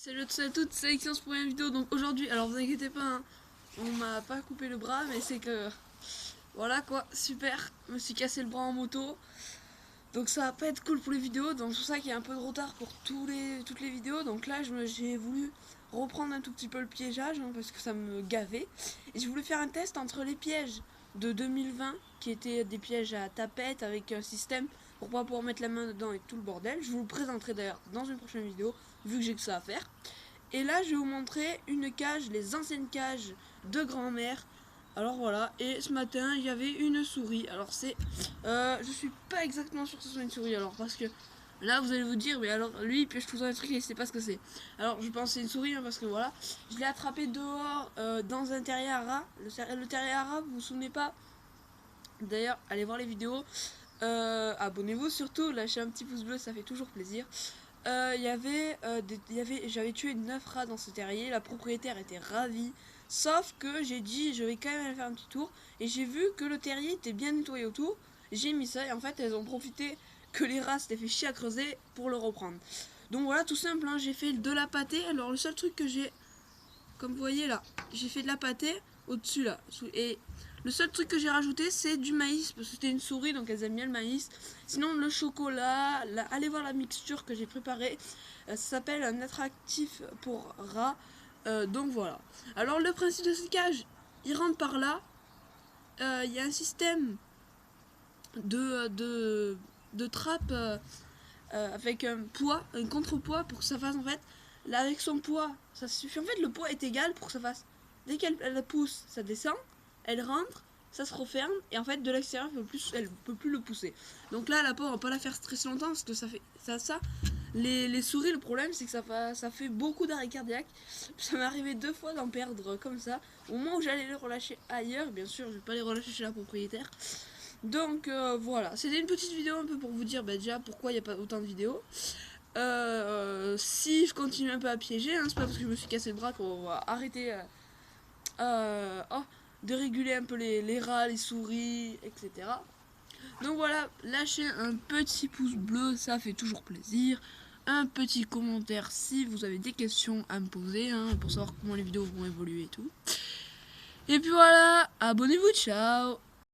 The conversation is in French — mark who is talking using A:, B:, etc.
A: Salut à tous et à toutes, c'est Alexiance pour une vidéo. Donc aujourd'hui, alors vous inquiétez pas, hein, on m'a pas coupé le bras, mais c'est que voilà quoi, super, je me suis cassé le bras en moto. Donc ça va pas être cool pour les vidéos, donc c'est pour ça qu'il y a un peu de retard pour toutes les vidéos. Donc là j'ai voulu reprendre un tout petit peu le piégeage, hein, parce que ça me gavait. Et j'ai voulu faire un test entre les pièges de 2020, qui étaient des pièges à tapette avec un système pour pas pouvoir mettre la main dedans et tout le bordel. Je vous le présenterai d'ailleurs dans une prochaine vidéo, vu que j'ai que ça à faire. Et là, je vais vous montrer une cage, les anciennes cages de grand-mère. Alors voilà, et ce matin, il y avait une souris. Alors c'est... je suis pas exactement sûr que ce soit une souris, alors parce que... Là, vous allez vous dire, mais alors, lui, il pioche tout le temps un truc et il sait pas ce que c'est. Alors, je pense que c'est une souris, hein, parce que voilà, je l'ai attrapé dehors, dans un terrier à rats. Le terrier à rats, vous vous souvenez pas? D'ailleurs, allez voir les vidéos. Abonnez-vous surtout, lâchez un petit pouce bleu, ça fait toujours plaisir. J'avais tué 9 rats dans ce terrier, la propriétaire était ravie, sauf que j'ai dit je vais quand même aller faire un petit tour, et j'ai vu que le terrier était bien nettoyé autour, j'ai mis ça, et en fait elles ont profité que les rats s'étaient fait chier à creuser pour le reprendre. Donc voilà, tout simple, hein, j'ai fait de la pâtée. Alors le seul truc que j'ai, comme vous voyez là, j'ai fait de la pâtée au-dessus là, et le seul truc que j'ai rajouté, c'est du maïs, parce que c'était une souris, donc elles aiment bien le maïs. Sinon, le chocolat, allez voir la mixture que j'ai préparée. Ça s'appelle un attractif pour rats. Donc voilà. Alors, le principe de cette cage, il rentre par là. Il y a un système de trappe avec un poids, un contrepoids pour que ça fasse en fait. Là, avec son poids, ça suffit. En fait, le poids est égal pour que ça fasse. Dès qu'elle la pousse, ça descend. Elle rentre, ça se referme, et en fait de l'extérieur elle peut plus le pousser. Donc là la pauvre, on va pas la faire stresser longtemps parce que ça fait ça. Les souris, le problème c'est que ça fait beaucoup d'arrêt cardiaque. Ça m'est arrivé 2 fois d'en perdre comme ça. Au moment où j'allais les relâcher ailleurs, bien sûr je vais pas les relâcher chez la propriétaire. Donc voilà, c'était une petite vidéo un peu pour vous dire déjà pourquoi il n'y a pas autant de vidéos. Si je continue un peu à piéger, hein, c'est pas parce que je me suis cassé le bras qu'on va arrêter de réguler un peu les rats, les souris, etc. Donc voilà, lâchez un petit pouce bleu, ça fait toujours plaisir. Un petit commentaire si vous avez des questions à me poser, hein, pour savoir comment les vidéos vont évoluer et tout. Et puis voilà, abonnez-vous, ciao.